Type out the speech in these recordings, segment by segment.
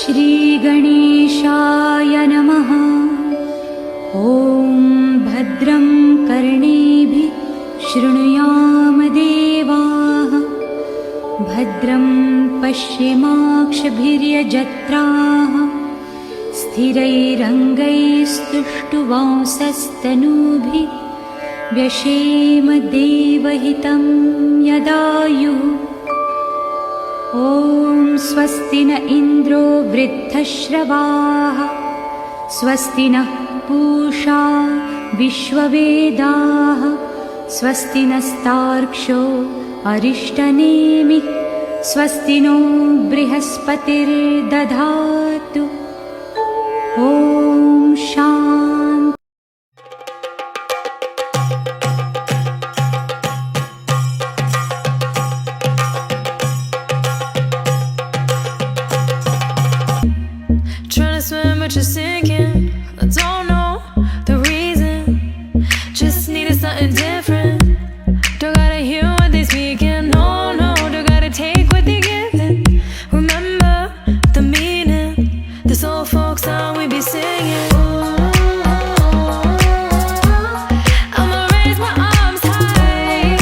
श्रीगणेशाय नमः। ॐ भद्रं कर्णेभिः शृणुयाम देवाः, भद्रं पश्येमाक्षभिर्यजत्राः, स्थिरैरङ्गैस्तुष्टुवांसस्तनूभिः व्यशेम देवहितं यदायुः। ॐ स्वस्ति न इन्द्रो वृद्धश्रवाः, स्वस्ति नः पूषा विश्ववेदाः, स्वस्ति नस्तार्क्ष्यो अरिष्टनेमिः, स्वस्ति नो बृहस्पतिर्दधातु। ॐ शान्ति। Trying to swim but you're sinking. I don't know the reason. Just needed something different. Don't gotta hear what they speaking. No, no, don't gotta take what they giving. Remember the meaning. This old folk song we be singing. I'ma raise my arms high.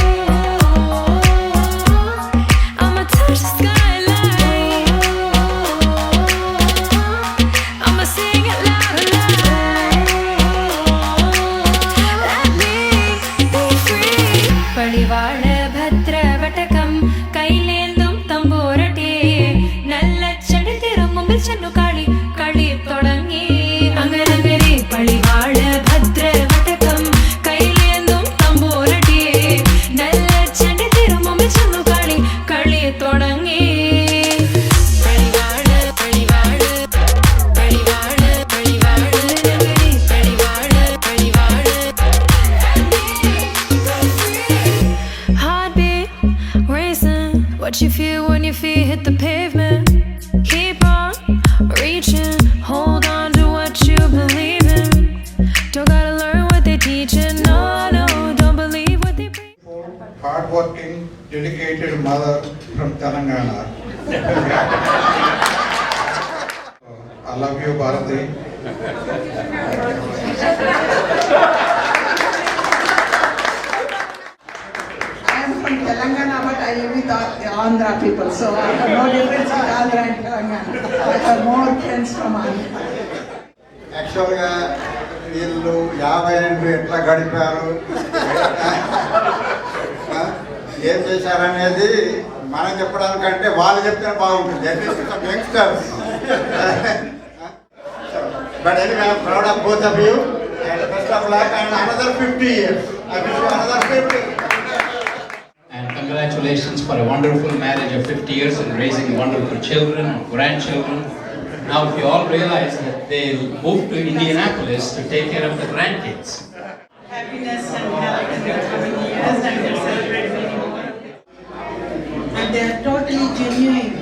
I'ma touch the skyline. I'ma sing it loud and loud. Let me be free. Padivaal bhadra vatakam kailendum tamborate nalla chadithirum milchanu kali kali thodangi angarangari. Padivaal bhadra vatakam kailendum tamborate nalla chadithirum milchanu kali kali thodangi. Padivaal padivaal padivaal padivaal nagari padivaal padivaal. Heartbeat racing, what you feel when your feet hit the pavement. Keep on reaching, hold on to what you believe in. Don't gotta learn what they teaching, no, no, don't believe what they preach. Hardworking, dedicated mother from Telangana. I love you, Bharathi. I am from Telangana, but I live with the Andhra people, so I have no difference with Andhra and Telangana. I have more friends from Andhra. యాక్చువల్గా వీళ్ళు 52 ఎట్లా గడిపారు, ఏం చేశారనేది మనం చెప్పడానికంటే వాళ్ళు చెప్తే బాగుంటుంది. Youngsters. But anyway I am proud of both of you and best of luck and another 50 years. I wish you another 50. And congratulations for a wonderful marriage of 50 years and raising wonderful children, grandchildren. Now you all realize that they moved to Indianapolis to take care of the grandkids. Happiness and health in the coming years, and they celebrate many more. And they are totally genuine.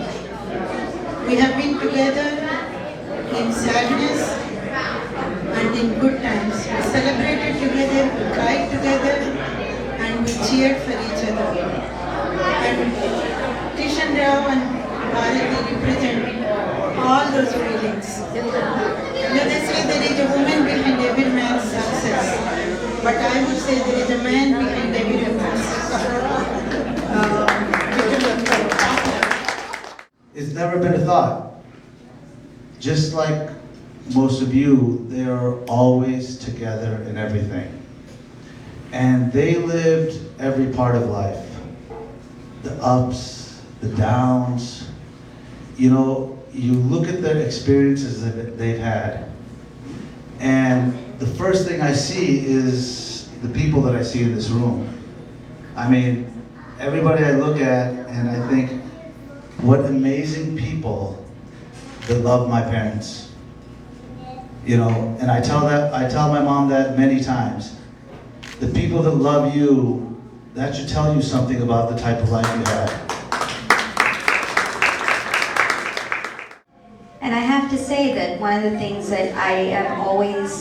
We have been together in sadness and in good times. We celebrated together, we cried together, and we cheered for each other. And Kishan and Bharathi represent all those feelings. They say there is a woman behind every man's success, but I would say there is a man behind every woman's. It's never been a thought. Just like most of you, they are always together in everything. And they lived every part of life. The ups, the downs. You know, you look at the experiences that they've had. And the first thing I see is the people that I see in this room. I mean, everybody I look at and I think, what amazing people that love my parents. You know, and I tell my mom that many times. The people that love you, that should tell you something about the type of life you had. And I have to say that one of the things that I have always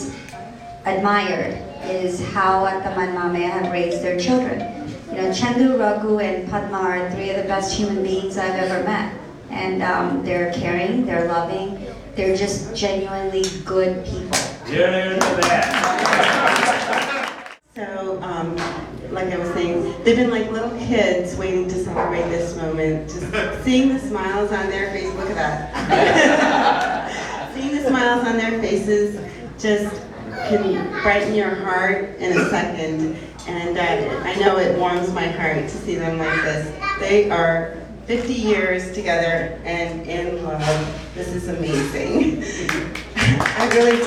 admired is how Atam and Mamaya have raised their children. You know, Chandu, Raghu, and Padma are three of the best human beings I've ever met. and they're caring, they're loving, they're just genuinely good people. So, like I was saying, they've been like little kids waiting to celebrate this moment. Just seeing the smiles on their faces, look at that. Seeing the smiles on their faces just can brighten your heart in a second. And I know it warms my heart to see them like this. They are 50 years together and in love. This is amazing. I really...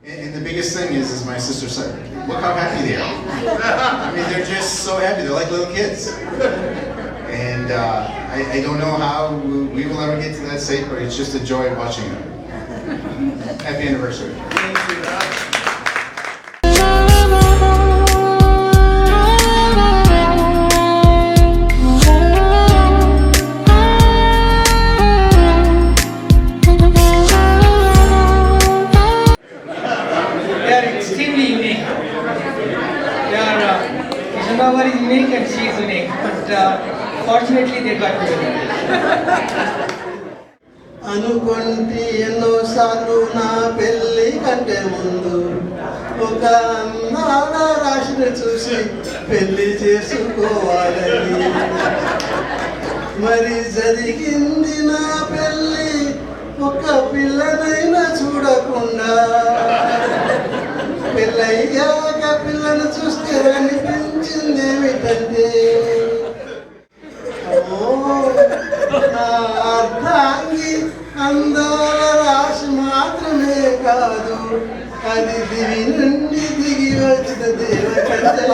And the biggest thing is my sister said, look how happy they are. I mean, they're just so happy. They're like little kids. And I don't know how we will ever get to that state, but it's just a joy watching them. Happy anniversary. Kishan is unique and she is unique, but fortunately they got together. అనుకుంటి ఎన్నోసార్లు నా పెళ్ళి కంటే ముందు ఒక అందాల రాశిని చూసి పెళ్లి చేసుకోవాలని మరి జరిగింది నా పెళ్ళి ఒక పిల్లనైనా చూడకుండా పెళ్ళయ్యాక పిల్లను చూస్తే అనిపించింది ఏమిటంటే అర్థాంగి అందాల రాశి మాత్రమే కాదు అది దివి నుండి దిగి వచ్చిన దేవకంటే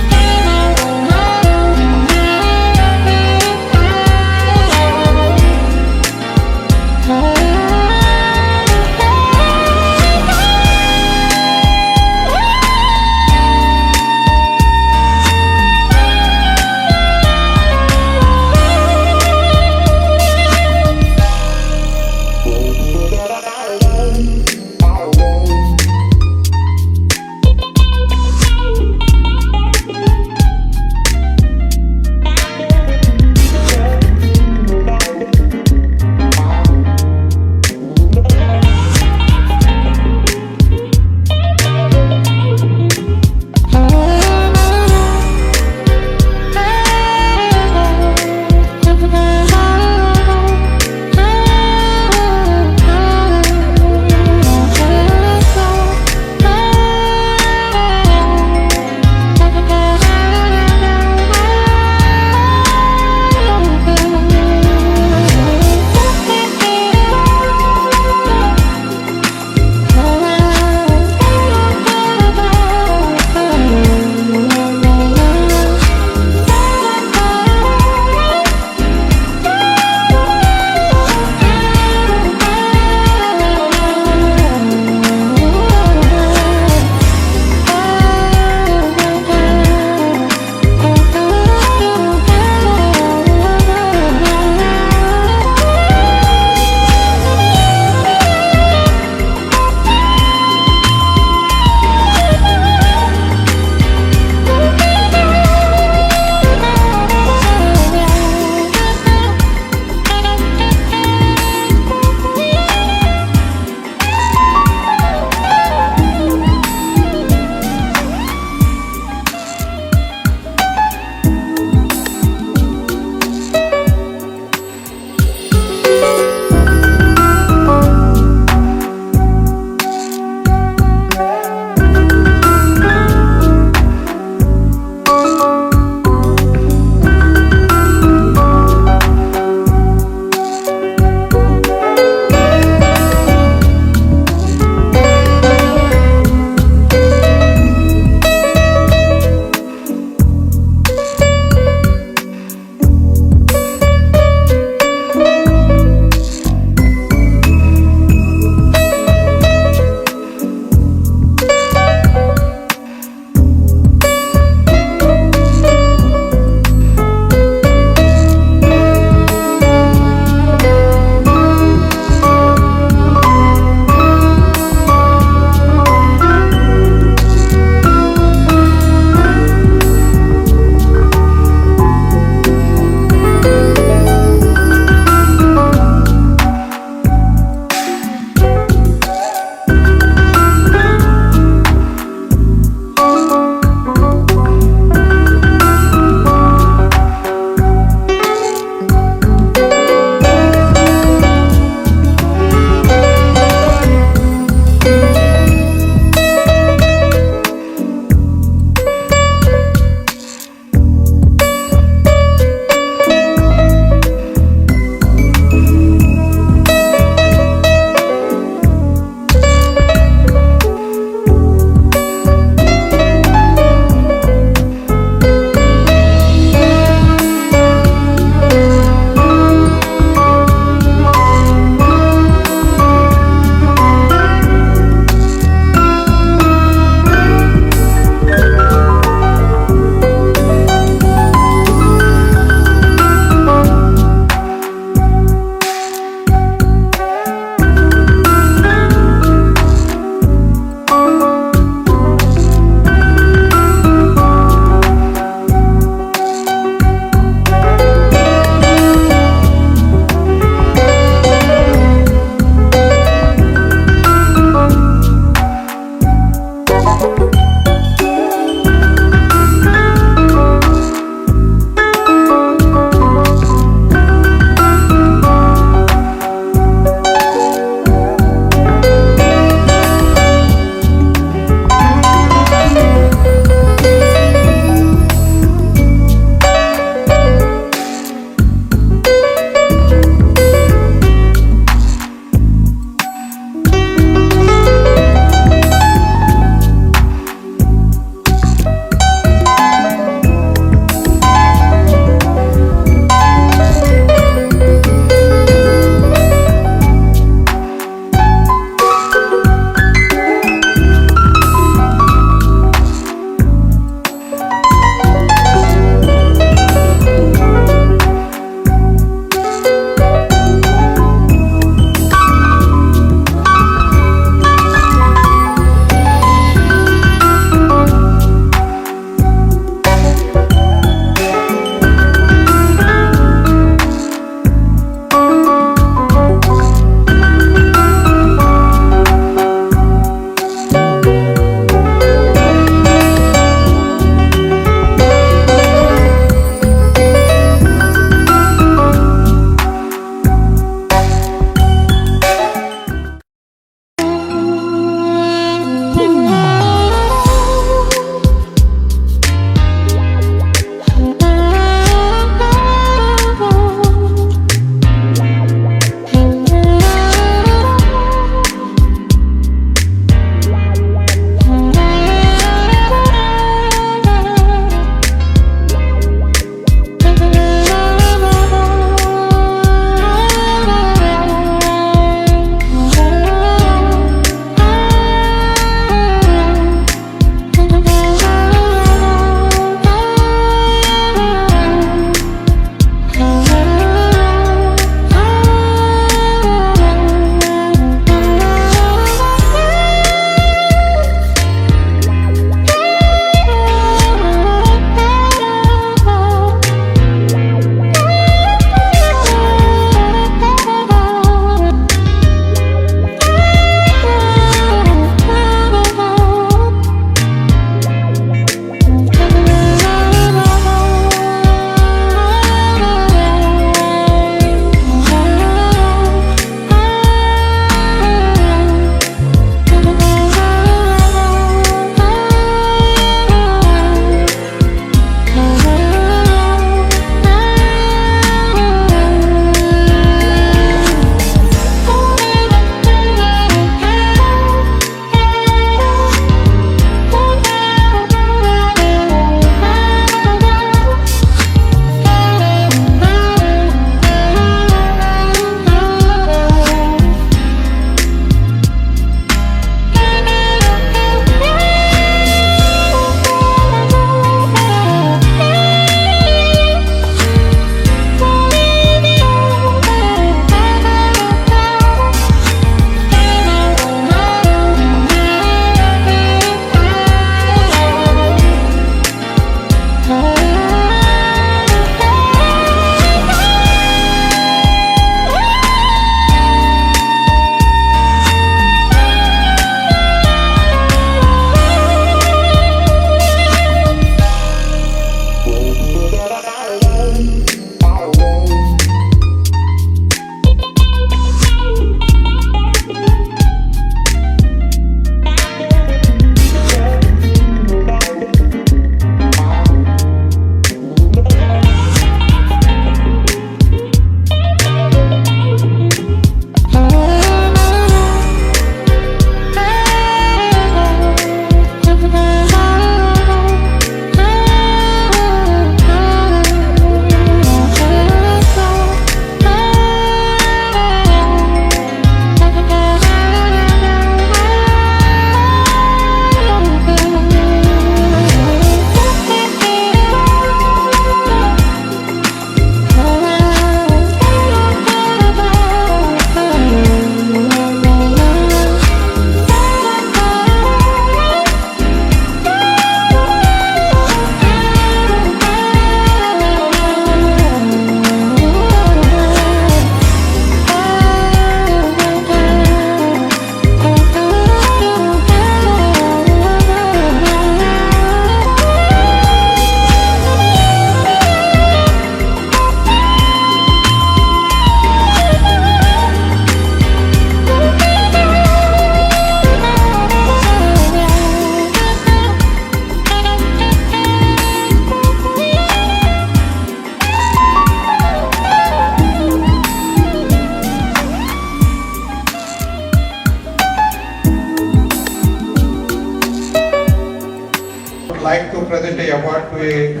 present a award to a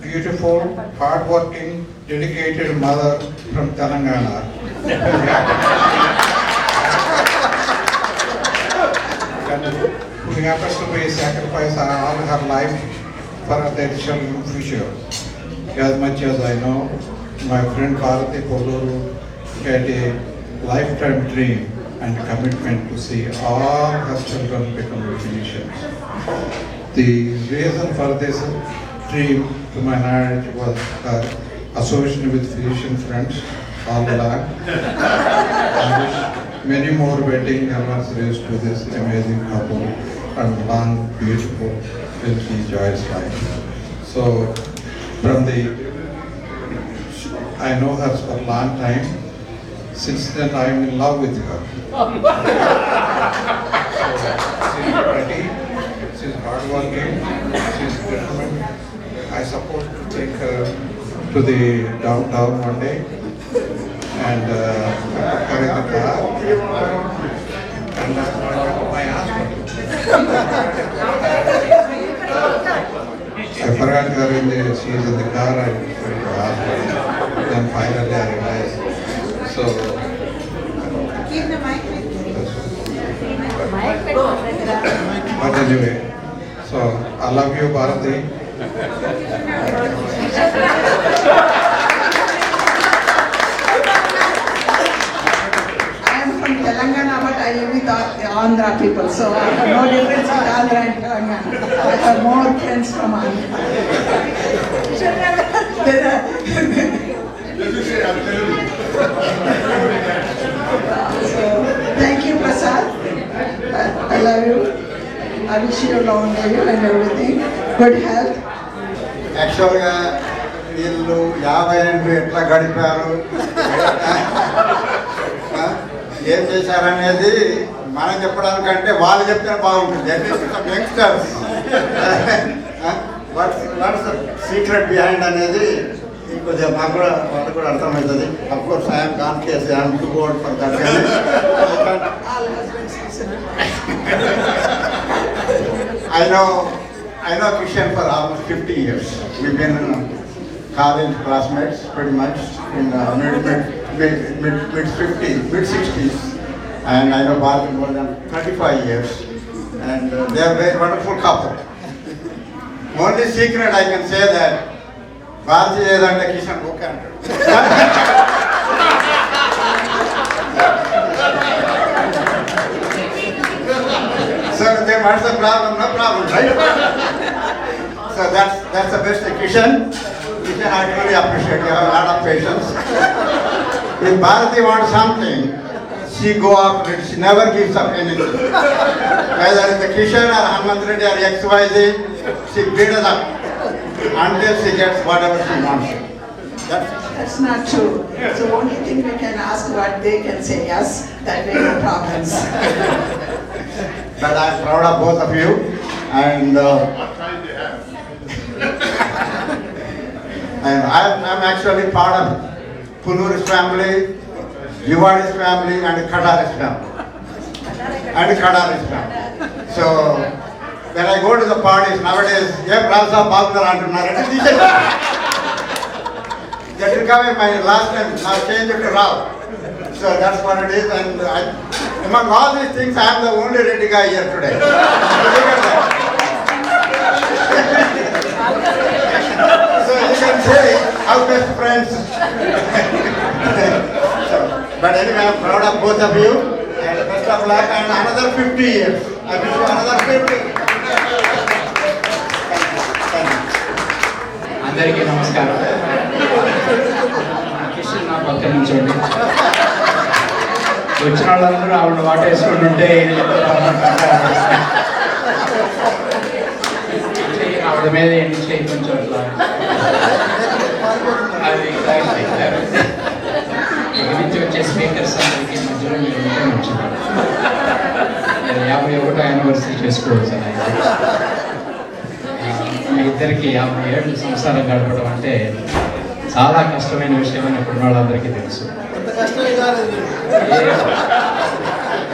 beautiful, hard-working, dedicated mother from Telangana. Who happens to be sacrifice all her life for their children's future. As much as I know, my friend Bharathi had a lifetime dream and commitment to see all her children become physicians. The reason for this dream, to my knowledge, was her association with physician friends all along. I wish many more wedding anniversaries to this amazing couple and long, beautiful, healthy, joyous life. So, I know her for a long time. Since then, I am in love with her. She's pretty, she's hardworking, she's determined. I suppose to take her to the downtown one day and put her in the car and my husband. I forgot her she is in the car, I went to ask her. Then finally I realized. So, Keep the mic with but anyway, so I love you, Bharathi. I am from Telangana, but I live with Andhra people, so I have no difference with Andhra and Telangana. I have more friends from Andhra. So, thank you, Prasad. I love you. I wish you a long life and everything. Good health. యాక్చువల్గా వీళ్ళు 50 ఏళ్ళు ఎట్లా గడిపారు, ఏం చేశారనేది మనం చెప్పడానికంటే వాళ్ళు చెప్తే బాగుంటుంది. యంగ్స్టర్స్ వాట్స్ సీక్రెట్ బిహైండ్ అనేది కొద్దిగా మాకు కూడా వాళ్ళకు కూడా అర్థమవుతుంది. Of course I'm conscious, I'm to God for that. I know Kishan for almost 50 years. We've been college classmates pretty much in mid-60s. And I know Bharathi more than 35 years. And they are a very wonderful couple. Only secret I can say that Bharathi is under Kishan book and so then what's the problem? No problem, right? So that's the best Kishan. Kishan, I really appreciate you have a lot of patience. If Bharathi wants something, she go after it. She never gives up anything. Whether it's the Kishan or Hanuman Reddy or XYZ, she beats it up until she gets whatever she wants. That's not true. So only thing we can ask what they can say yes, that way no problems. But I'm proud of both of you. And I'm actually part of Punur's family, Yuvadi's family, and Kadari's family. So when I go to the parties nowadays, Rasa Babdar antunnaru. That will come in my last name. Now change it to Rao. So that's what it is. And among all these things, I am the only ready guy here today. Look at that. So you can say our best friends. But anyway, I am proud of both of you. And best of luck. And another 50 years. I wish you another 50. అందరికీ నమస్కారం. కిషన్ నా పక్కన నుంచోండి. వచ్చిన వాళ్ళందరూ ఆవిడ వాటేసుకొని ఉంటే ఆవిడ మీద ఎన్ని చేయి కొంచెం అట్లా అది ఇక్కడి నుంచి వచ్చే స్పీకర్స్ అందరికీ మధ్యలో మీరు ఉంటే మంచిది. 51వ యానివర్సరీ చేసుకోవచ్చు. మీ ఇద్దరికి 50 ఏళ్ళు సంసారం గడపడం అంటే చాలా కష్టమైన విషయం అని ఇప్పుడు వాళ్ళందరికీ తెలుసు.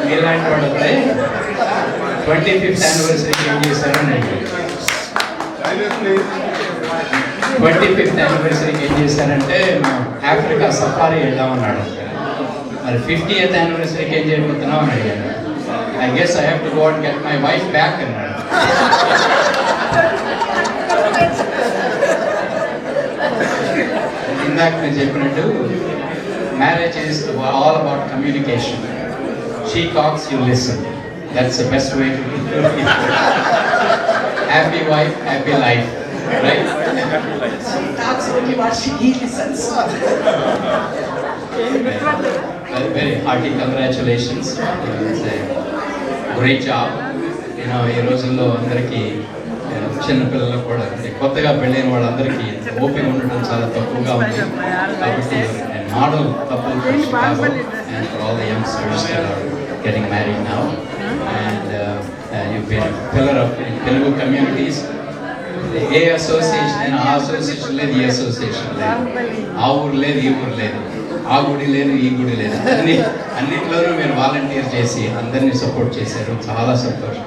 మీలాంటి వాళ్ళపై 25th యానివర్సరీకి ఏం చేశారని 25th యానివర్సరీకి ఏం చేశారంటే ఆఫ్రికా సఫారీ వెళ్దామన్నాడు. మరి 50th యానివర్సరీకి ఏం చేయబోతున్నావు అని అడిగాను. I guess I have to go and get my wife back అన్నాడు. ఇందాక నేను చెప్పినట్టు marriage is all about communication. She talks, you listen. That's the best way to happy wife, happy life. Right? That's only what she listens. Very, very hearty congratulations. It's a great job. ఈ రోజుల్లో అందరికీ చిన్నపిల్లలకు కూడా కొత్తగా పెళ్ళైన వాళ్ళందరికీ ఓపిక ఉండడం చాలా తక్కువగా ఉంది. కాబట్టి model couple for Chicago and for all the youngsters that are getting married now. And you've been a pillar of Telugu communities. A association, ఆ అసోసియేషన్ లేదు, ఈ అసోసియేషన్ లేదు, ఆ ఊరు లేదు, ఈ ఊరు లేదు, ఆ గుడి లేదు, ఈ గుడి లేదు, అన్నింటిలోనూ మీరు వాలంటీర్ చేసి అందరినీ సపోర్ట్ చేశారు. చాలా సంతోషం,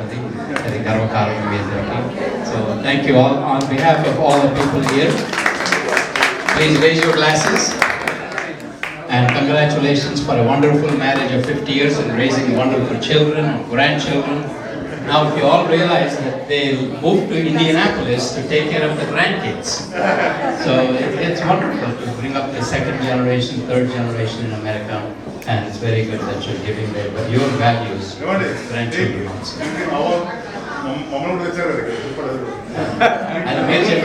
అది గర్వకారణం మీ అందరికీ. So thank you all on behalf of all the people here. Please raise your glasses and congratulations for a wonderful marriage of 50 years and raising wonderful children and grandchildren. Now, if you all realize that they moved to Indianapolis to take care of the grandkids. So it's wonderful to bring up the second generation, third generation in America, and it's very good that you're giving your values to grandchildren also. And major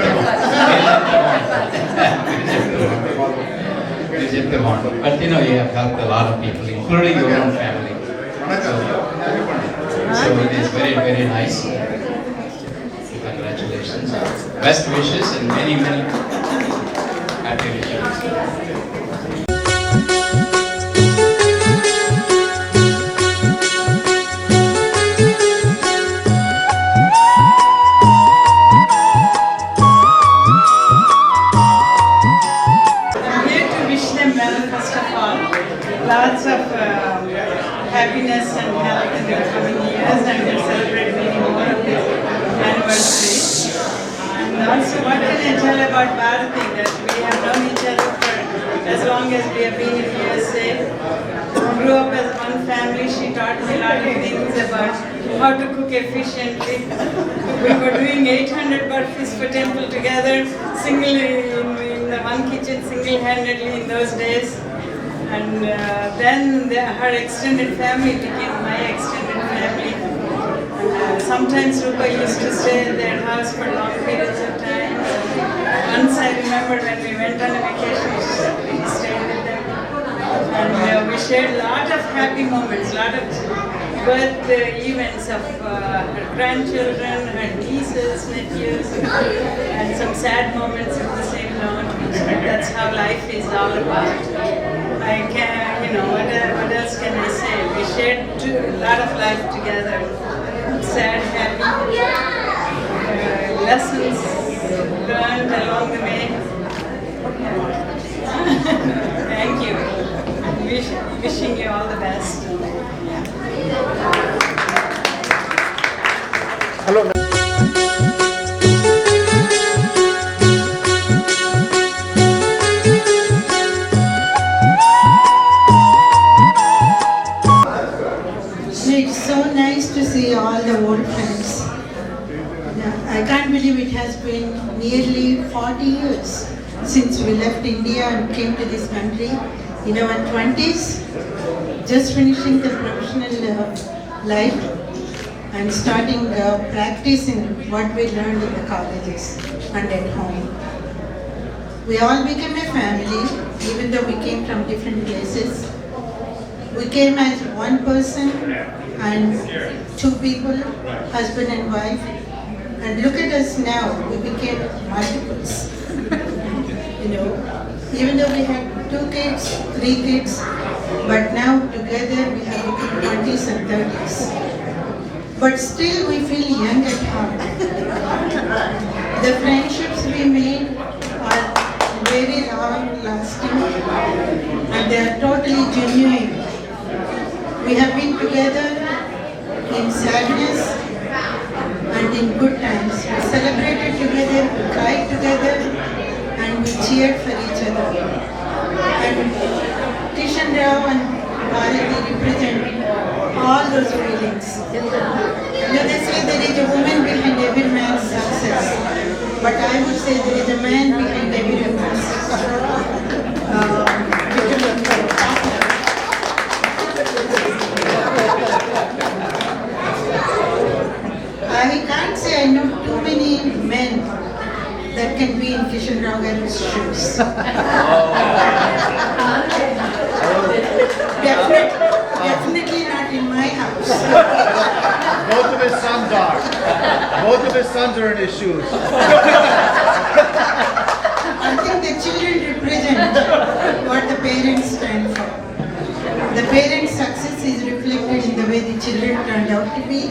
but you have helped a lot of people, including your own family. So it is very, very nice. Congratulations. Best wishes and many, many happy returns. I'm here to wish them well, first of all. Lots of happiness and health in the coming years, and we'll celebrate many more of this anniversary. And also, what can I tell about Bharathi? That we have known each other for as long as we have been in USA. We grew up as one family. She taught me a lot of things about how to cook efficiently. We were doing 800 burpees for temple together, singly in the one kitchen, single-handedly in those days. And then her extended family became my extended family. Sometimes Rupa used to stay at their house for long periods of time. Once I remember when we went on a vacation, we stayed with them. And we shared a lot of happy moments, a lot of birth events of her grandchildren, her nieces, nephews, and some sad moments of the same note. That's how life is all about. I can, what else can I say? We shared a lot of life together. Sad, happy, lessons learned along the way. Thank you. Wishing you all the best. Hello. It's so nice to see all the old friends. I can't believe it has been nearly 40 years since we left India and came to this country in our 20s, just finishing the professional life and starting practicing what we learned in the colleges and at home. We all became a family, even though we came from different places. We came as one person and two people, husband and wife. And look at us now, we became multiples. Even though we had 2 kids, 3 kids, but now together we have become 20s and 30s. But still we feel young at heart. The friendships we made are very long lasting and they are totally genuine. We have been together in sadness and in good times. We celebrated together together, we cried together, and we cheered for each other. And Kishan and Bharathi represent all those feelings. You know, they say there is a woman behind every man's success, but I would say there is a man behind every woman's. I can't say I know too many men that can be in Kishan Garu's shoes. Definitely not in my house. Both of his sons are. Both of his sons are in his shoes. I think the children represent what the parents stand for. The parents' success is reflected in the way the children turned out to be.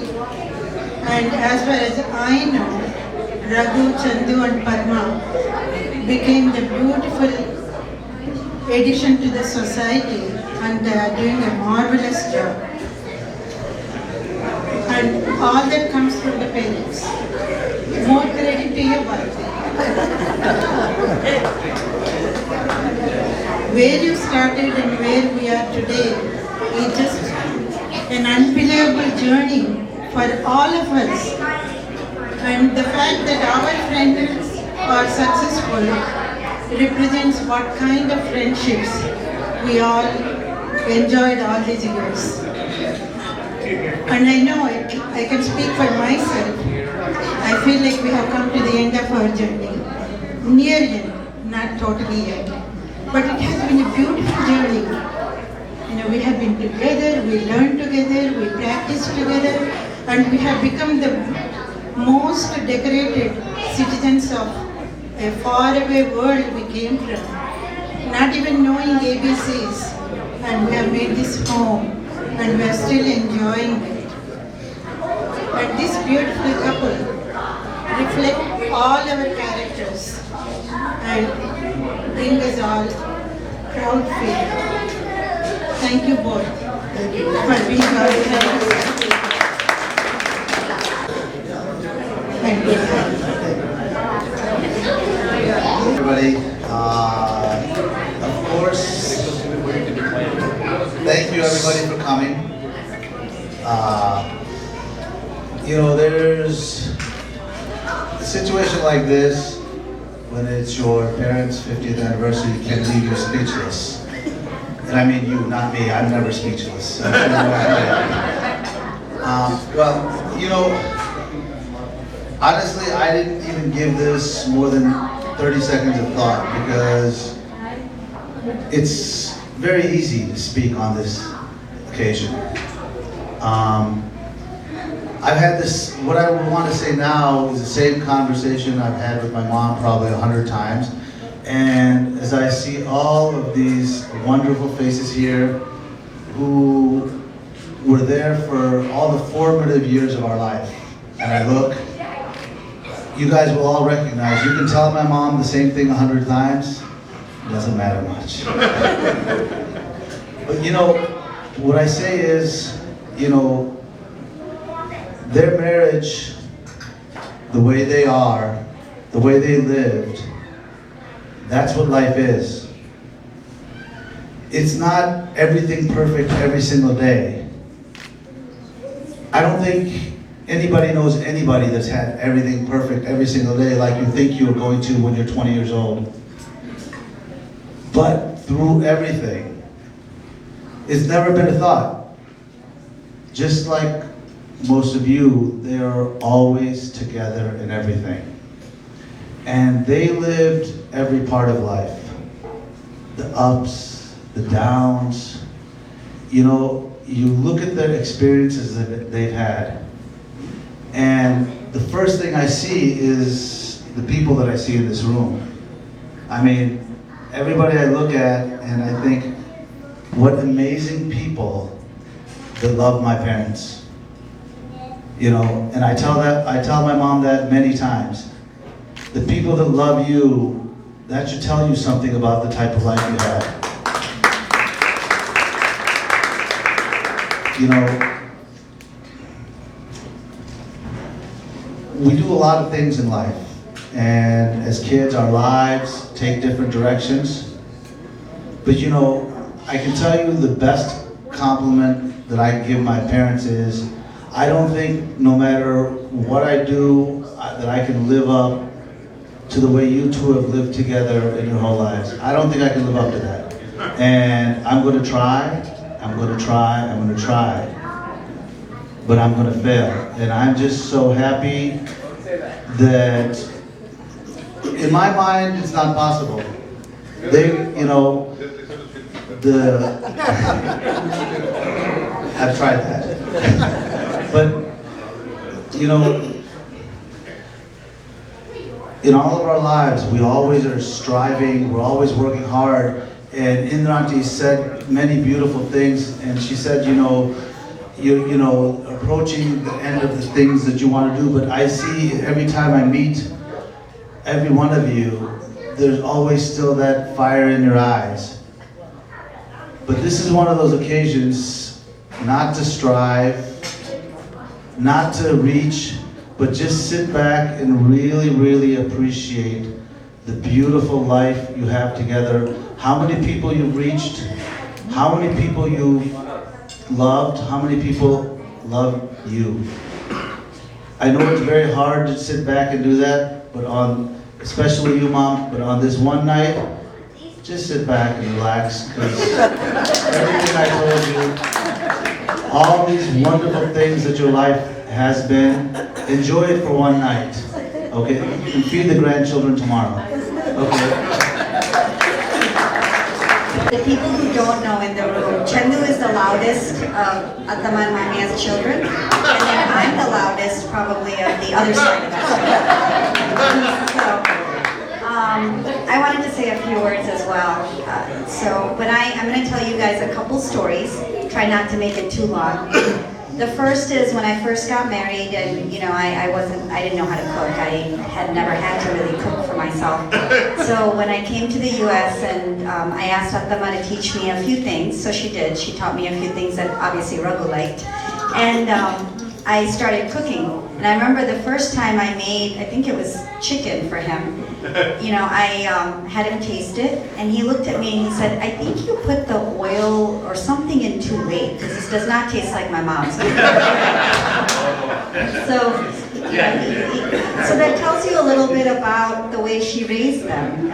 And as far as I know, Raghu, Chandu and Padma became the beautiful addition to the society, and they are doing a marvelous job. And all that comes from the parents. More credit to you, Bharathi. Where you started and where we are today is just an unbelievable journey for all of us. And the fact that our friends are successful represents what kind of friendships we all enjoyed all these years. And I know I can speak for myself. I feel like we have come to the end of our journey. Near end, not totally yet. But it has been a beautiful journey. You know, we have been together, we learned together, we practiced together, and we have become the most decorated citizens of a faraway world we came from. Not even knowing ABCs, and we have made this home, and we are still enjoying it. And this beautiful couple reflect all our characters and bring us all proud feeling. Thank you both for being our friends. Thank you. Everybody, of course, thank you everybody for coming. You know, there's a situation like this, when it's your parents' 50th anniversary, can leave you speechless. And I mean you, not me. I'm never speechless. Well, you know, honestly, I didn't even give this more than 30 seconds of thought because it's very easy to speak on this occasion. I've had this, what I want to say now is the same conversation I've had with my mom probably 100 times. And as I see all of these wonderful faces here who were there for all the formative years of our life, and I look, you guys will all recognize, you can tell my mom the same thing 100 times, it doesn't matter much. But you know, what I say is, you know, their marriage, the way they are, the way they lived, that's what life is. It's not everything perfect every single day. I don't think anybody knows anybody that's had everything perfect every single day like you think you're going to when you're 20 years old. But through everything, it's never been a thought. Just like most of you, they are always together in everything. And they lived every part of life. The ups, the downs. You know, you look at the experiences that they've had. And the first thing I see is the people that I see in this room. I mean, everybody I look at and I think, what amazing people that love my parents. You know, and I tell my mom that many times. The people that love you, that should tell you something about the type of life you have. You know, we do a lot of things in life. And as kids, our lives take different directions. But you know, I can tell you the best compliment that I can give my parents is, I don't think no matter what I do, that I can live up to the way you two have lived together in your whole lives. I don't think I can live up to that. And I'm gonna try, I'm gonna try, I'm gonna try. But I'm gonna fail. And I'm just so happy that, in my mind, it's not possible. They, you know, I've tried that. But, you know, in all of our lives, we always are striving, we're always working hard. And Indranti said many beautiful things, and she said, you know, you're approaching the end of the things that you want to do, but I see every time I meet every one of you, there's always still that fire in your eyes. But this is one of those occasions not to strive, not to reach, but just sit back and really, really appreciate the beautiful life you have together. How many people you've reached, how many people you've loved, how many people love you. I know it's very hard to sit back and do that, but especially you, Mom, but on this one night, just sit back and relax, because everything I told you, all these wonderful things that your life has been, enjoy it for one night, okay? You can feed the grandchildren tomorrow, okay? The people who don't know in the room, Chandu is the loudest of Ataman Mamia's children, and then I'm the loudest probably of the other side of us. So, I wanted to say a few words as well. But I'm going to tell you guys a couple stories. Try not to make it too long. The first is when I first got married, and you know, I didn't know how to cook. I had never had to really cook for myself. So when I came to the U.S. and I asked Atama to teach me a few things, so she did. She taught me a few things that obviously Raghu liked, and I started cooking. And I remember the first time I made, I think it was chicken for him. You know, I had him taste it, and he looked at me and he said, "I think you put the oil or something in too late, because this does not taste like my mom's." So that tells you a little bit about the way she raised them.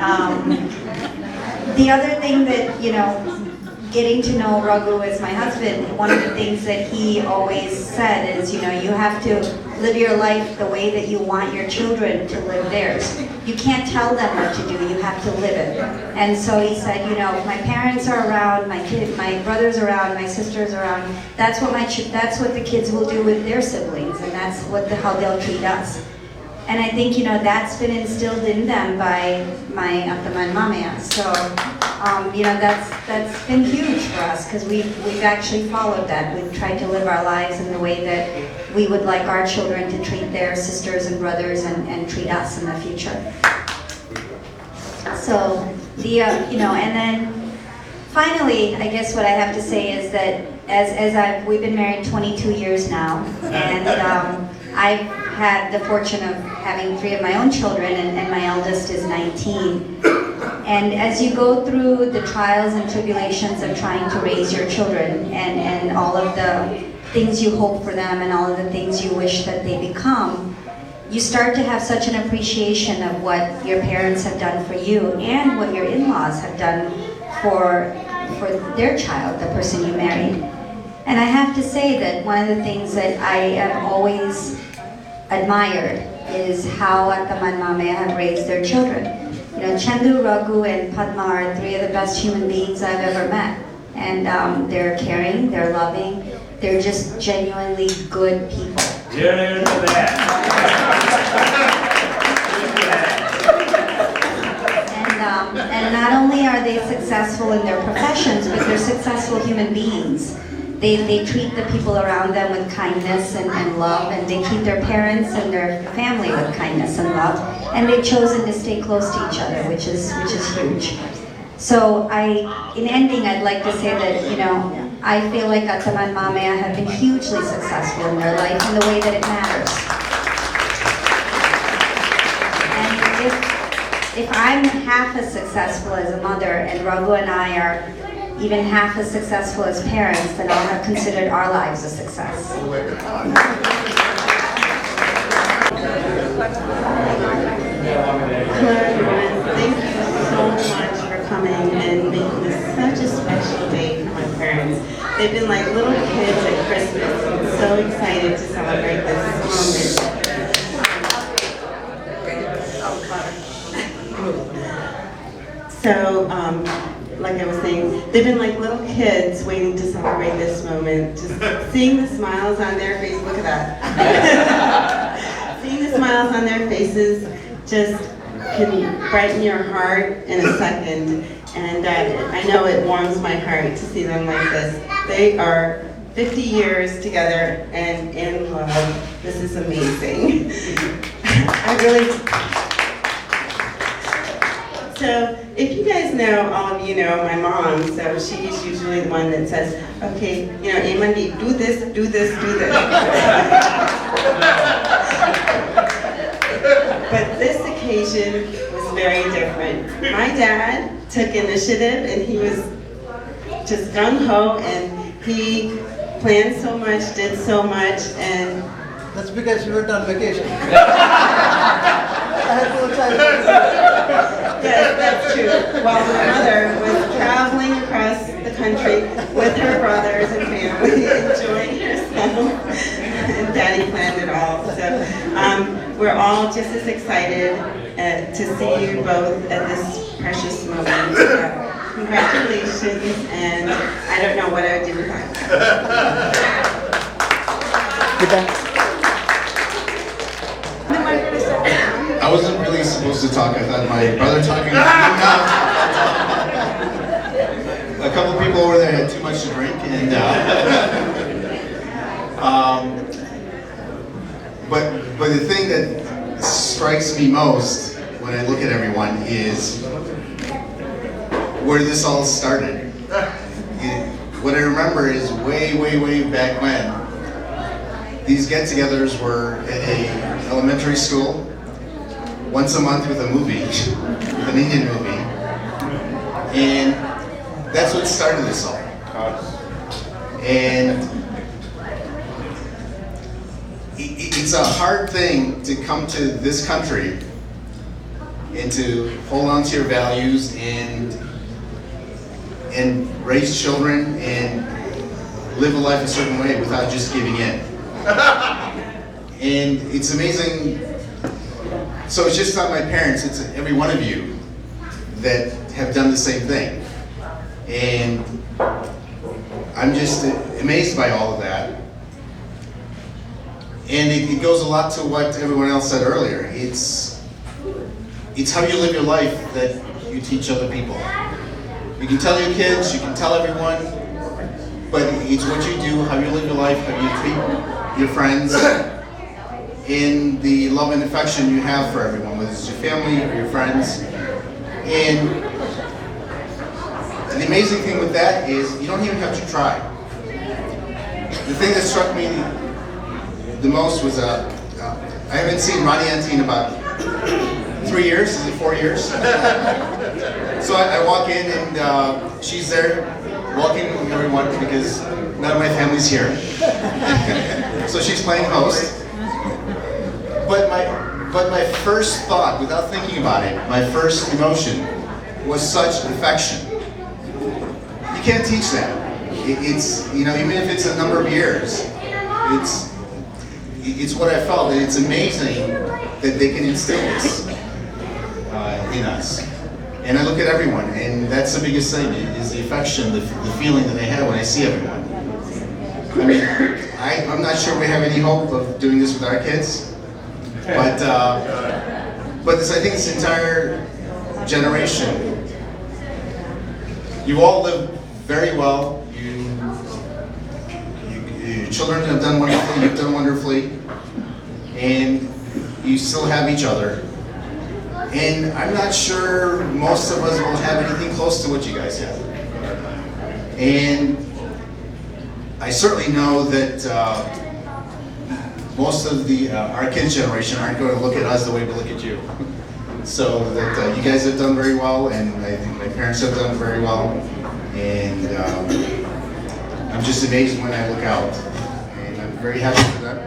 The other thing that, you know, getting to know Raghu as my husband, one of the things that he always said is, you know, you have to live your life the way that you want your children to live theirs. You can't tell them what to do, you have to live it. And so he said, you know, if my parents are around, my brother's around, my sister's around, that's what the kids will do with their siblings, and that's how they'll treat us. And I think, you know, that's been instilled in them by my Ataman Mamaya. So, you know, that's been huge for us, because we've actually followed that. We've tried to live our lives in the way that we would like our children to treat their sisters and brothers and treat us in the future. So, you know, and then finally, I guess what I have to say is that we've been married 22 years now, and I've had the fortune of having 3 of my own children, and my eldest is 19. And as you go through the trials and tribulations of trying to raise your children, and all of the things you hope for them and all of the things you wish that they become, you start to have such an appreciation of what your parents have done for you and what your in-laws have done for their child, the person you married. And I have to say that one of the things that I have always admired is how Ataman Mamaya have raised their children. You know, Chandu, Raghu, and Padma are 3 of the best human beings I've ever met. And they're caring, they're loving, they're just genuinely good people. And not only are they successful in their professions, but they're successful human beings. They treat the people around them with kindness and love, and they treat their parents and their family with kindness and love, and they've chosen to stay close to each other, which is huge. So in ending, I'd like to say that, you know, I feel like Ataman Mamaya have been hugely successful in their life in the way that it matters. if I'm half as successful as a mother and Raghu and I are even half as successful as parents, then I'll have considered our lives a success. Hello everyone, thank you so much for coming and making this such a special day for my parents. They've been like little kids at Christmas and so excited to celebrate this moment. So, like I was saying, they've been like little kids waiting to celebrate this moment. Just seeing the smiles on their faces, look at that. Seeing the smiles on their faces just can brighten your heart in a second. And I know it warms my heart to see them like this. They are 50 years together and in love. This is amazing. So, if you guys know, all of you know my mom, so she's usually the one that says, okay, you know, Imandi, do this, do this, do this. But this occasion was very different. My dad took initiative and he was just gung-ho and he planned so much, did so much, and That's because you went on vacation. yes, that's true. While my mother was traveling across the country with her brothers and family, enjoying herself, and Daddy planned it all. So we're all just as excited to see you both at this precious moment. Congratulations, and I don't know what I would do without you. I wasn't really supposed to talk. I thought my brother talking was good enough. A couple people over there had too much to drink, and but the thing that strikes me most when I look at everyone is where this all started. What I remember is way back when these get-togethers were at a elementary school, once a month with a movie, with an Indian movie, and that's what started this all. And it's a hard thing to come to this country and to hold on to your values and raise children and live a life a certain way without just giving in. And it's amazing. So it's just not my parents, it's every one of you that have done the same thing. And I'm just amazed by all of that. And it goes a lot to what everyone else said earlier. It's how you live your life that you teach other people. You can tell your kids, you can tell everyone, but it's what you do, how you live your life, how you treat your friends, and the love and affection you have for everyone, whether it's your family or your friends. And the amazing thing with that is you don't even have to try. The thing that struck me the most was I haven't seen Ronnie Auntie in about 3 years, is it 4 years? So I walk in and she's there welcoming everyone because none of my family's here. So she's playing host. But my first thought, without thinking about it, my first emotion was such affection. You can't teach that. It's, you know, even if it's a number of years, it's what I felt, and it's amazing that they can instill this in us. And I look at everyone, and that's the biggest thing, is the affection, the feeling that I have when I see everyone. I mean, I'm not sure we have any hope of doing this with our kids, but this, I think this entire generation, you all live very well. Your children have done wonderfully, you've done wonderfully, and you still have each other. And I'm not sure most of us will have anything close to what you guys have. And I certainly know that most of our kids' generation aren't going to look at us the way we look at you. So that you guys have done very well, and I think my parents have done very well, and I'm just amazed when I look out, and I'm very happy for them.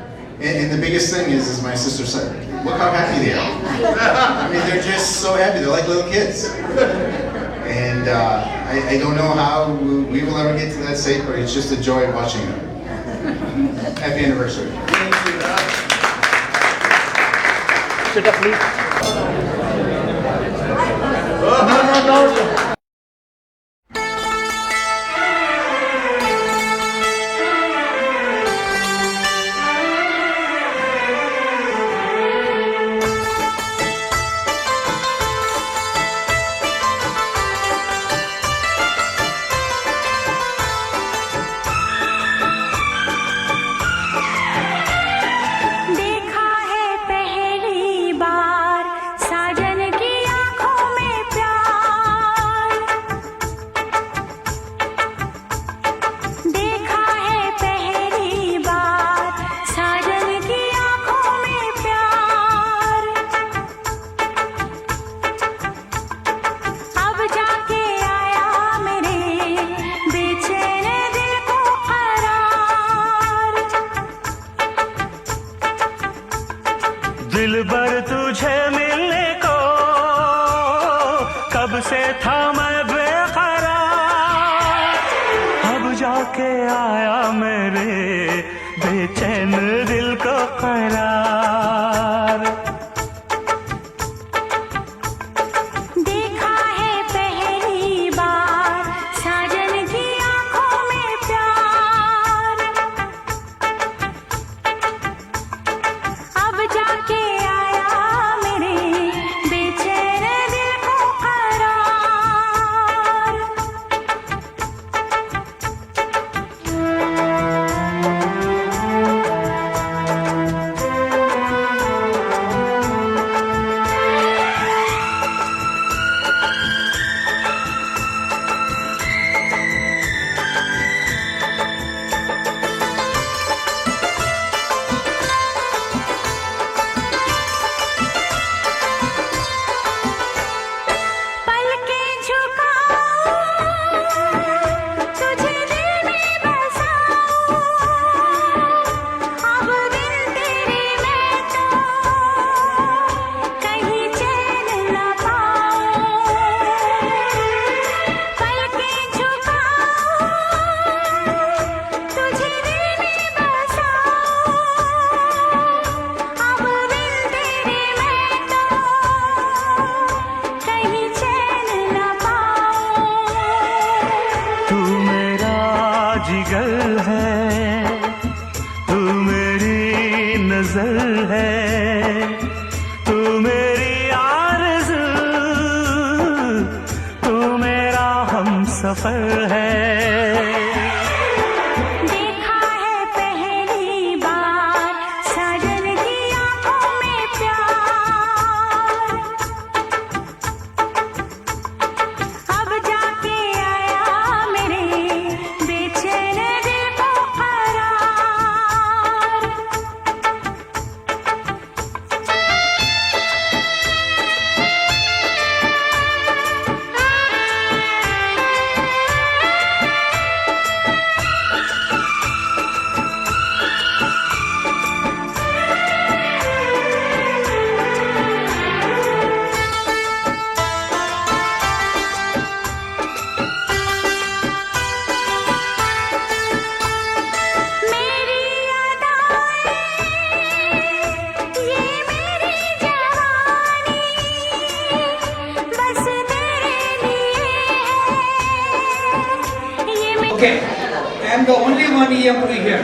And the biggest thing is my sister said, look how happy they are. I mean, they're just so happy. They're like little kids. And I don't know how we will ever get to that state, but it's just a joy watching them. Happy anniversary. Sit up, please. No. देखा है पहली बार साजन की आंखों में प्यार, देखा है पहली बार साजन की आंखों में प्यार, अब जाके आया मेरे बेचैन दिल को करार। दिलबर तुझे मिलने को कब से था मैं बेकरार, अब जाके आया मेरे बेचैन दिल को करार। देखा है पहली बार साजन की आंखों में प्यार, अब जाके आया मेरे बेचैन दिल को करार। पलकें झुकाऊं, तुझे दिल में बसाऊं, अब बिन तेरे मैं तो कहीं चैन न पाऊं। पलकें झुकाऊं, तुझे दिल में बसाऊं, अब बिन तेरे मैं तो कहीं चैन न पाऊं। तू मेरा जिगर है, तू मेरी नजर है, तू मेरी आरज़ू, तू मेरा हमसफर है। देखा है पहली बार साजन की आंखों में प्यार, अब जाके आया मेरे बेचैन दिल को करार। मेरी अदाएं, ये मेरी जवानी, बस तेरे लिए है, ये मेरी Okay, I am the only one EMP here.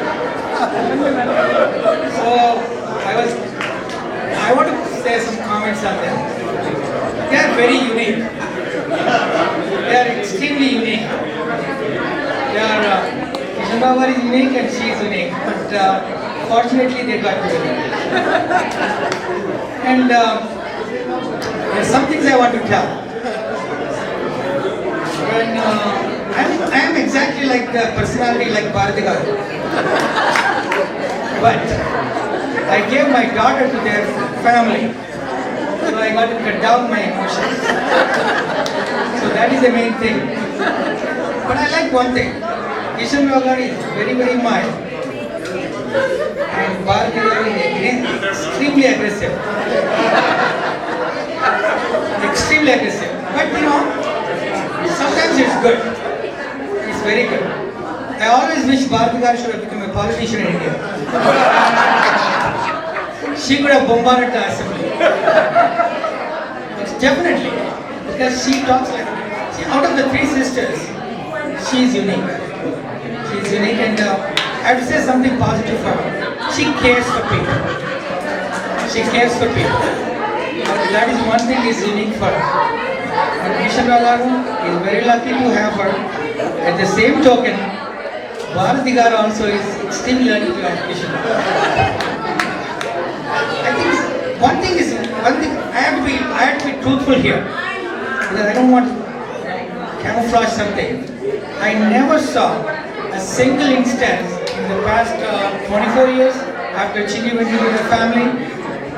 So I want to say some comments on them. They are very unique. They are extremely unique. They are Kishan Baba is unique and she is unique, but fortunately they got together. And there's some things I want to tell. When I am exactly like the personality like Bharathi garu. But I gave my daughter to their family. So I got to cut down my emotions. So that is the main thing. But I like one thing. Kishan is very, very mild. And Bharathi is extremely aggressive. Extremely aggressive. But you know, sometimes it's good. It's very good. I always wish Bharathi should have become a politician in India. She could have bombarded the assembly. It's definitely. Because she talks like, out of the three sisters, she is unique. She is unique, and I have to say something positive for her. She cares for people. She cares for people. That is one thing is unique for her. And Kishan is very lucky to have her. At the same token, Bharathi also is extremely lucky to have Kishan. I think one thing I have to be truthful here, because I don't want to camouflage something. I never saw a single instance in the past 24 years after Chini went into the family.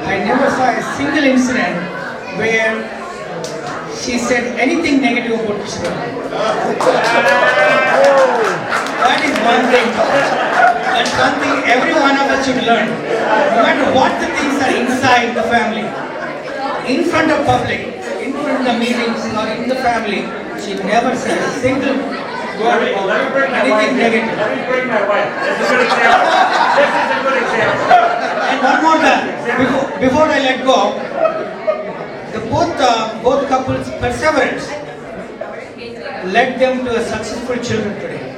I never saw a single incident where she said anything negative about Kishan. That is one thing. That's one thing every one of us should learn. No matter what the things are inside the family, in front of public, in front of the meetings or in the family, she never said a single word about anything negative. Let me bring my wife. This is a good example. This is a good example. And one more time, before I let go, both couples' perseverance led them to a successful children today.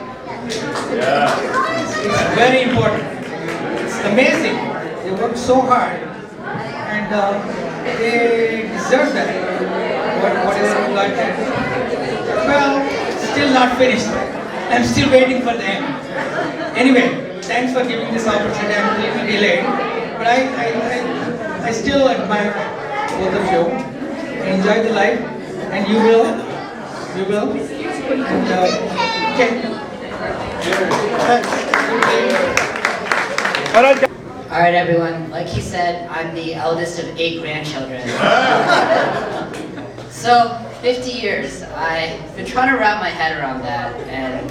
It's very important. It's amazing. They worked so hard, and they deserve that. Whatever we got there. Well, still not finished. I'm still waiting for the end. Anyway, thanks for giving this opportunity. I'm a little delayed, but I still admire both of you. Enjoy the life, and you will. And, okay. Alright everyone, like he said, I'm the eldest of 8 grandchildren. So, 50 years, I've been trying to wrap my head around that, and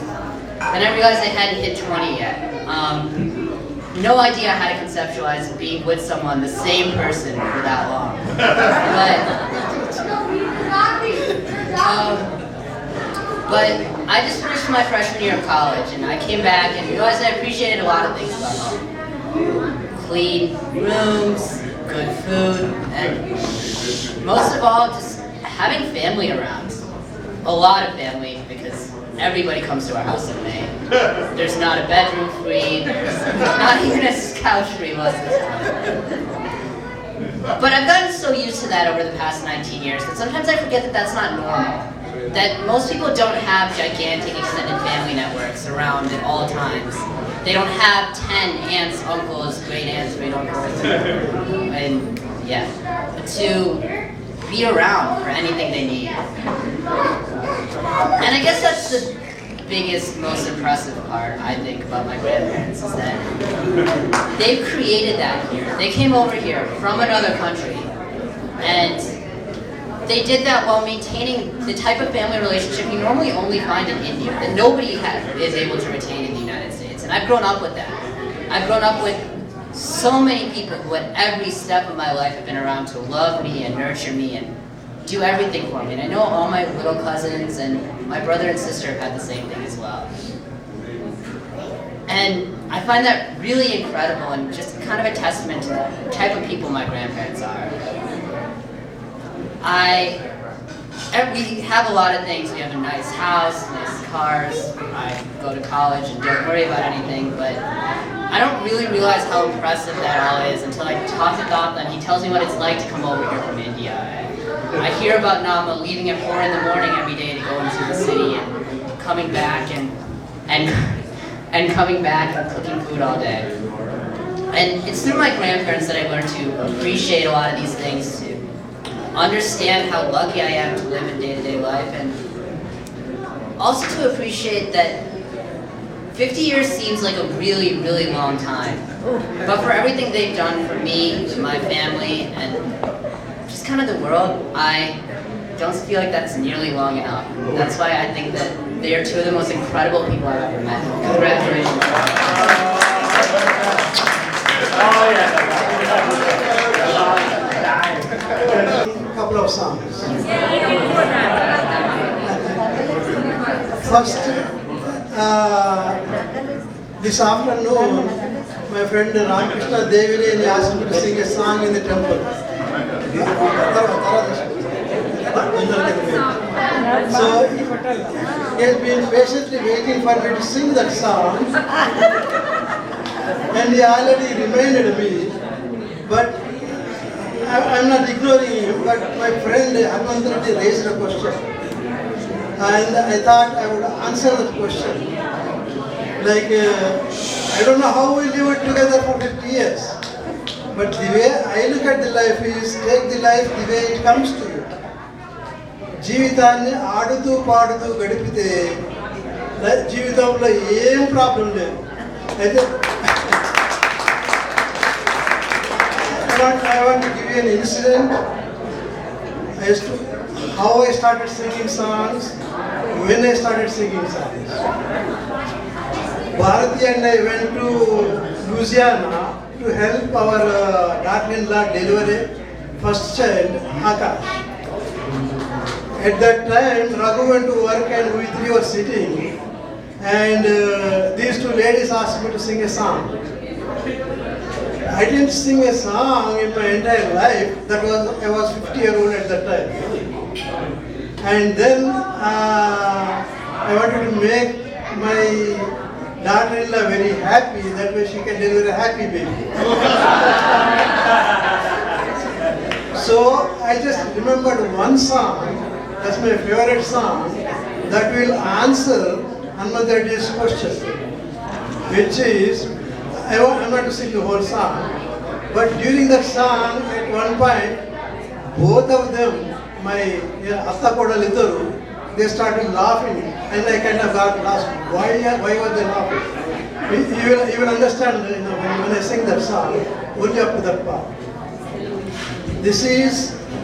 I realized I hadn't hit 20 yet. No idea how to conceptualize being with someone, the same person, for that long. But I just finished my freshman year of college, and I came back and realized I appreciated a lot of things about home. Clean rooms, good food, and most of all, just having family around. A lot of family, because everybody comes to our house in May. There's not a bedroom free, there's not even a couch free most of the time. But I've gotten so used to that over the past 19 years that sometimes I forget that that's not normal. That most people don't have gigantic extended family networks around at all times. They don't have 10 aunts, uncles, great aunts, great uncles, and yeah, to be around for anything they need. And I guess that's the biggest, most impressive part, I think, about my grandparents, is that they've created that here. They came over here from another country, and they did that while maintaining the type of family relationship you normally only find in India, that nobody is able to retain in the United States. And I've grown up with that. I've grown up with so many people who at every step of my life have been around to love me and nurture me and do everything for me. And I know all my little cousins and my brother and sister have had the same thing as well. And I find that really incredible and just kind of a testament to the type of people my grandparents are. We have a lot of things. We have a nice house, nice cars. I go to college and don't worry about anything, but I don't really realize how impressive that all is until I talk to Gautam. He tells me what it's like to come over here from India. I hear about Nama leaving at 4 in the morning every day to go into the city and coming back and coming back and cooking food all day. And it's through my grandparents that I learned to appreciate a lot of these things, to understand how lucky I am to live in day-to-day life, and also to appreciate that 50 years seems like a really, really long time. But for everything they've done for me, my family, and just kind of the world, I don't feel like that's nearly long enough. That's why I think that they are two of the most incredible people I've ever met. Congratulations. Oh, yeah. Couple of songs. First, this afternoon, my friend Ramkrishna Devineni asked me to sing a song in the temple. So he has been patiently waiting for me to sing that song, and he already reminded me, but I'm not ignoring him, but my friend Harmandrati raised a question, and I thought I would answer that question. Like, I don't know how we live together for 50 years, but the way I look at the life is, take the life the way it comes to you. జీవితాన్ని ఆడుతూ పాడుతూ గడిపితే జీవితంలో ఏం problem లేదు. అయితే I want to give you an incident as to how I started singing songs, when I started singing songs. Bharathi and I went to Louisiana to help our daughter-in-law deliver a first child, Akash. At that time, Raghu went to work and we three were sitting, and these two ladies asked me to sing a song. I didn't sing a song in my entire life. I was 50-year-old at that time. And then I wanted to make my daughter-in-law very happy, that way she can deliver a happy baby. So I just remembered one song, that's my favorite song, that will answer Anmadadi's question, which is, I'm not to sing the whole song, but during that song, at one point, both of them, my Asta Kodaliddaru, they started laughing, and I kind of got lost. Why were they laughing? You will understand, when I sing that song, only up to that part. This is,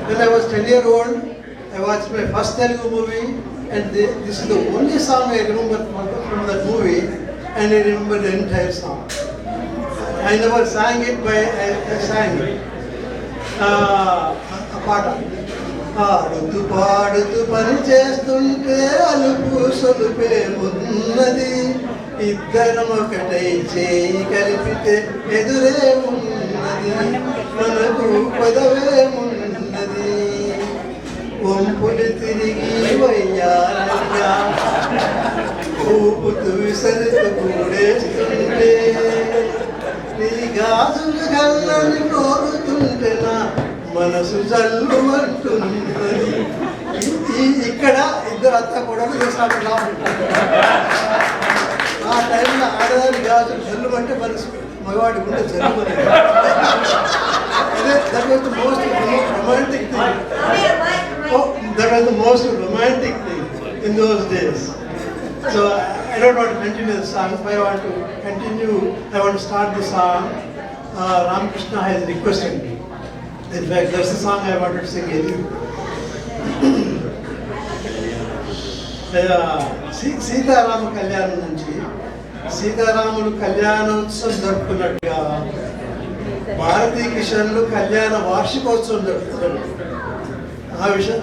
when I was 10-year-old, I watched my first Telugu movie, and this is the only song I remember from that movie, and I remember the entire song. I never sang it, but I sang it. A part of it. ఆడుతూ పాడుతూ పని చేస్తుంటే అలుపు సొలుపే ఉన్నది, ఇద్దరం ఒకటై చేయి కలిపితే ఎదురే ఉన్నది, మనకు పదవేమున్నది, వంపులు తిరిగి వయ్యారంగా ఊపుతూ విసరుతూ కూడేస్తుంటే, నీ గాజులు గల్లని కోరుతుంటే నా మనసు జల్లుమంటున్నది. ఇక్కడ ఇద్దరు అత్త కూడా ఆ టైంలో ఆడదాని గాజులు జల్లుమంటే మనసు మగవాడి గుండె జల్లుమని. అదే that was the most romantic thing. That was the most romantic thing in those days. So I don't want to continue the song, but I want to continue. I want to start the song. Ramakrishna has requested me. In fact, that's the song I wanted to sing in you. Sitarama Kalyanam నుంచి సీతారాములు కళ్యాణోత్సవం జరుపుకున్నట్టుగా భారతీ కిషన్లు కళ్యాణ వార్షికోత్సవం జరుపుతున్నారు. ఆ విషయం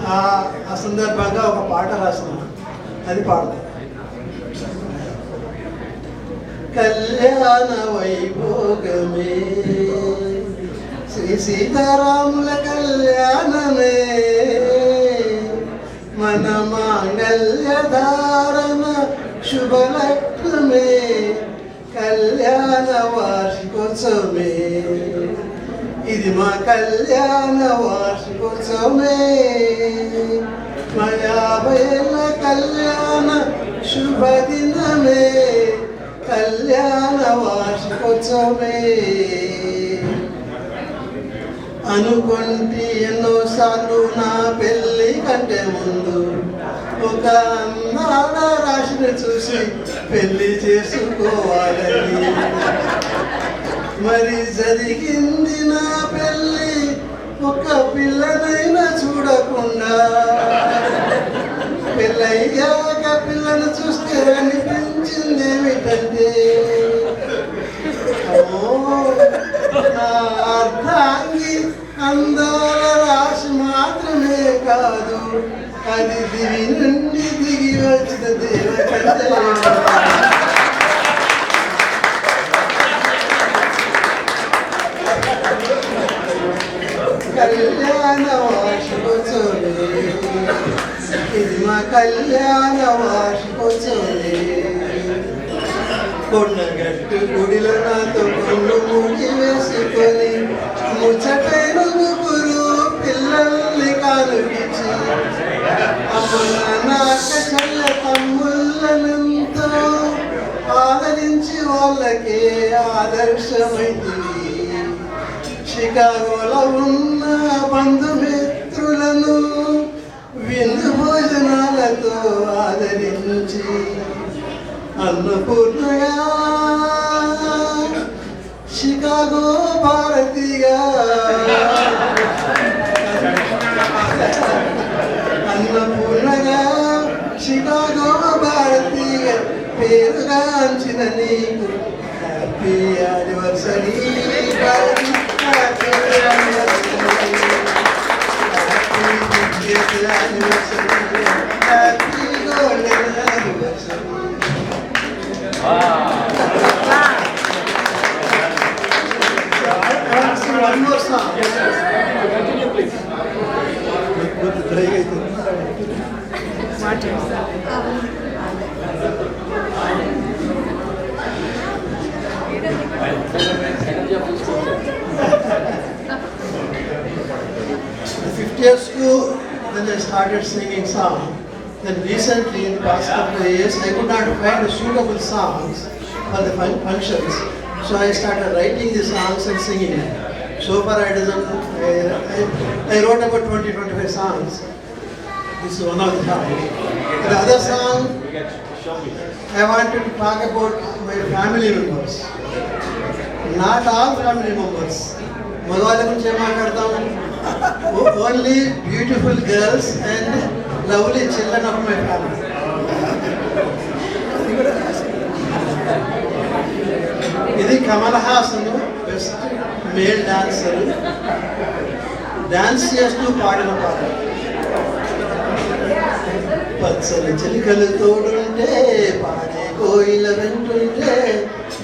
ఆ సందర్భంగా ఒక పాట రాసిన, అది పాడతాం. కళ్యాణ వైభోగమే శ్రీ సీతారాముల కళ్యాణమే, మన మాంగళ్య ధారణ శుభలక్ష్మే, కళ్యాణ వార్షికోత్సవమే, ఇది మా కళ్యాణ వార్షికోత్సవమే, మా 50 ఏళ్ళ కళ్యాణ శుభదినమే, కళ్యాణ వార్షికోత్సవమే. అనుకుంటే ఎన్నోసార్లు నా పెళ్ళి కంటే ముందు ఒక అందాల రాశిని చూసి పెళ్లి చేసుకోవాలని, మరి జరిగింది నా పెళ్ళి ఒక్క పిల్లనైనా చూడకుండా పెళ్ళయ్యాక పిల్లను చూస్తే అనిపించింది ఏమిటంటే నా అర్థాంగి అందాల రాశి మాత్రమే కాదు, అది దివి నుండి దిగి వచ్చిన దేవకంటే. కళ్యాణ వార్షికోత్సవమే ఇది మా కళ్యాణ వార్షికోత్సవమే. కొండగట్టు గుడిలో నాతో కొన్ను ముడి వేసుకొని ముచ్చటైన ముగ్గురు పిల్లల్ని కానుకిచ్చి అమ్ముల నాక చల్ల తమ్ముళ్ళనంతో ఆదరించి వాళ్ళకే ఆదర్శమైంది. షికాగోలో ఉన్న బంధుమిత్రులను విందు భోజనాలతో ఆదరించి అన్నపూర్ణగా షికాగో భారతిగా అన్నపూర్ణగా షికాగో భారతిగా పేరుగాంచిన నీకు happy anniversary. One more song. Continue, please. The 50th school, when they started singing song, then recently in the past couple of years, I could not find suitable songs for the functions. So I started writing the songs and singing them. So far I wrote about 20-25 songs. This is one of the songs. The other song, I wanted to talk about my family members. Not all family members. Only beautiful girls and lovely children of my family. ఇది Kamal Haasan best male dancer, dance చేస్తూ పాడిన పాట. పచ్చని చిలుకలు తోడుంటే పాడే కోయిల వెంటుంటే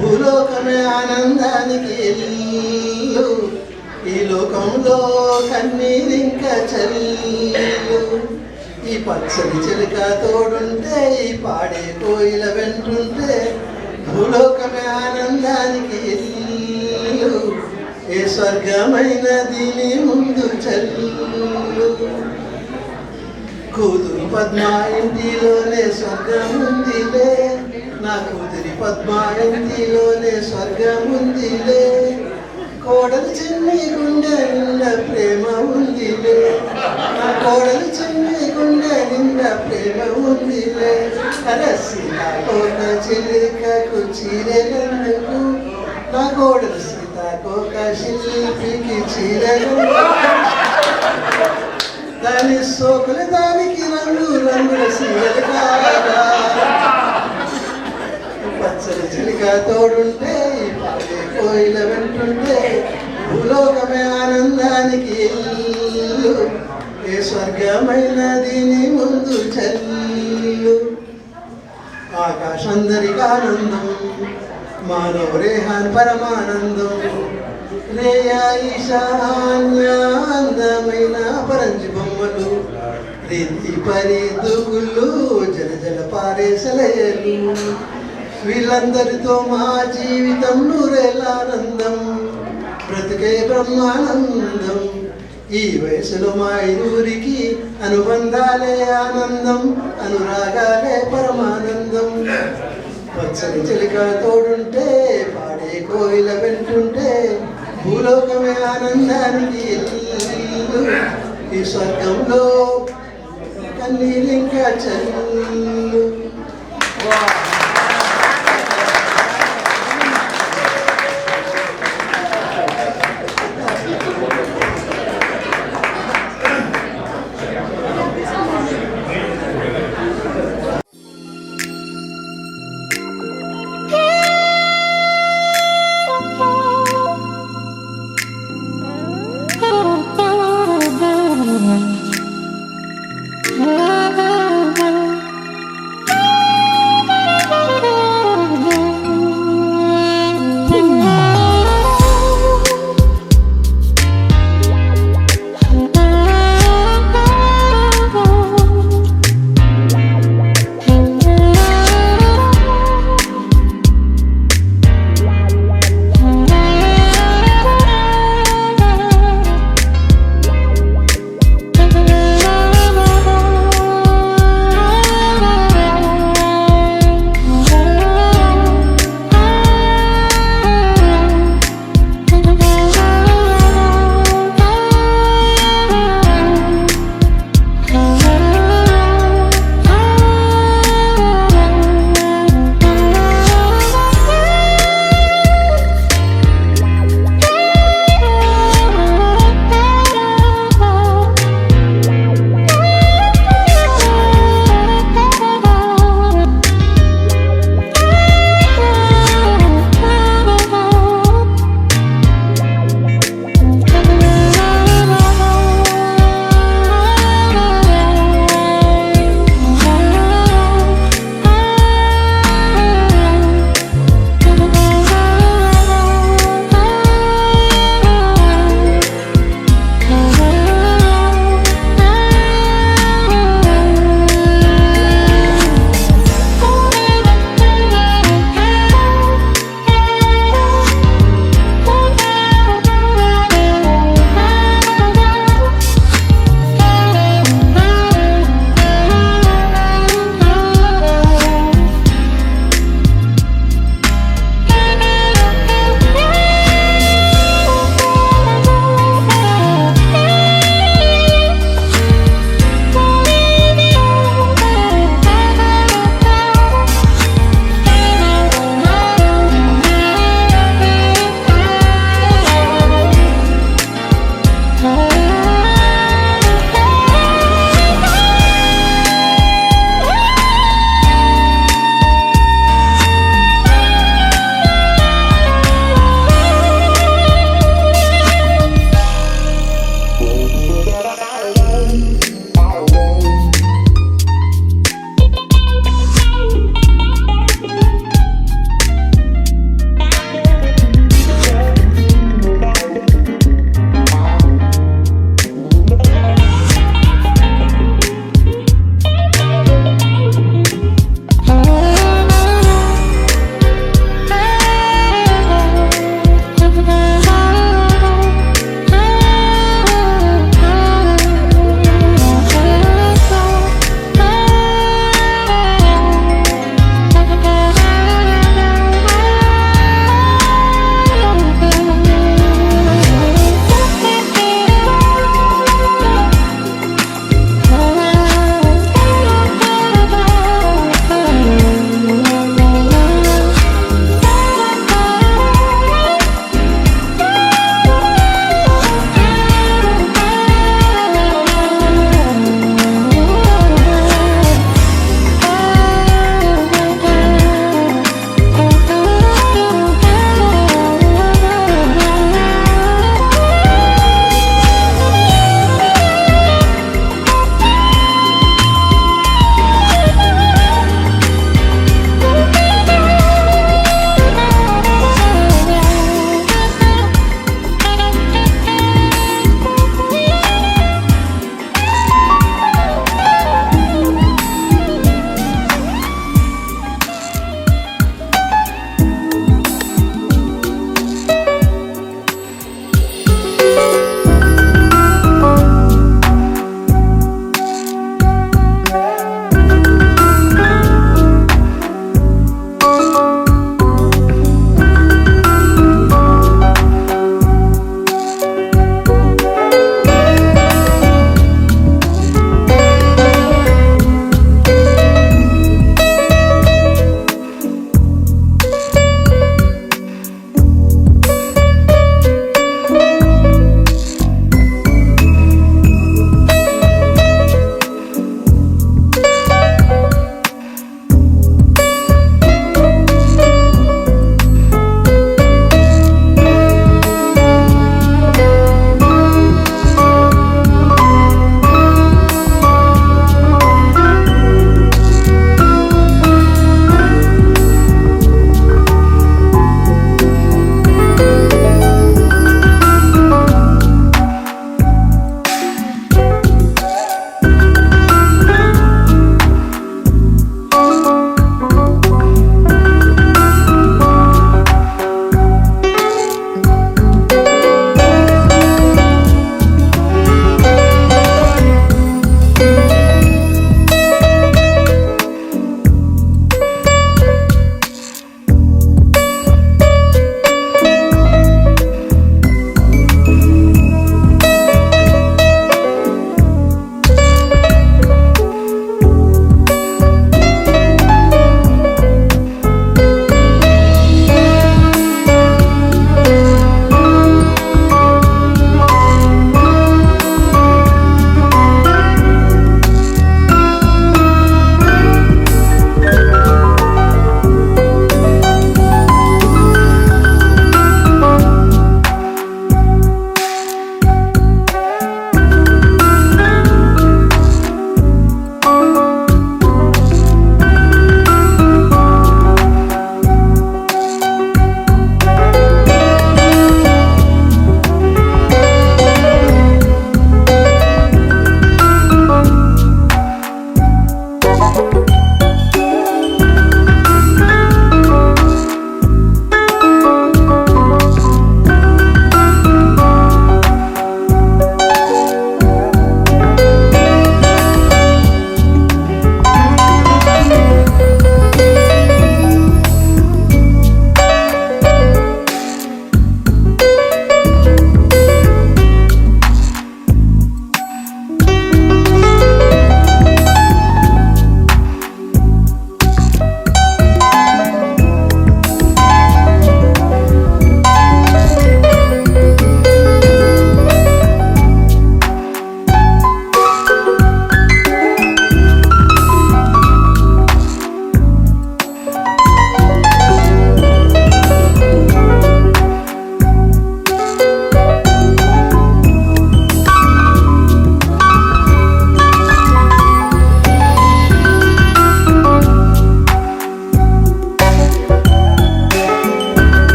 భూలోకమే ఆనందానికి ఇల్లు, ఈ లోకంలో కన్నీరింక చల్లు. ఈ పచ్చని చిలుక తోడుంటే ఈ పాడే కోయిల వెంటుంటే భూలోకమే ఆనందానికి ఇల్లు, ఏ స్వర్గమైన దీని ముందు చల్లు. కూతురు పద్మ ఇంటిలోనే స్వర్గం ఉందిలే, నా కూతురి పద్మ ఇంటిలోనే స్వర్గం ఉందిలే. కోడలు చిన్ని గుండె నిండా ప్రేమ ఉందిలే, నా కోడలు చిన్ని గుండె నిండా ప్రేమ ఉందిలే. సీతాకోక చిలుకకు చీరెలందుకు, నా కోడలు సీతాకోక శిల్పికి చీరెలు. దాని సోకులు దానికి రంగు రంగుల సీరలు కాగా, పచ్చని చిలుక తోడుంటే పాడే కోయిల వెంటుంటే భూలోకమే ఆనందానికి ఇల్లు, ఏ స్వర్గమైన దీని ముందు చల్లు. ఆకాశందరికి ఆనందం, మానవ రేహాన్ పరమానందం. రేయా ఈశాన్య అందమైన పరంజి బొమ్మలు, రీతి పరి దుగుళ్ళు జల జల పారేసలేలు. వీళ్ళందరితో మా జీవితం నూరేలానందం, బ్రతుకే బ్రహ్మానందం. ఈ వయసులో మా ఇరువురికి అనుబంధాలే ఆనందం, అనురాగాలే పరమానందం. పచ్చని చిలుక తోడుంటే పాడే కోయిల వెంటుంటే భూలోకమే ఆనందానికి ఇల్లు, ఈ స్వర్గంలో కన్నీరింకా చల్లు.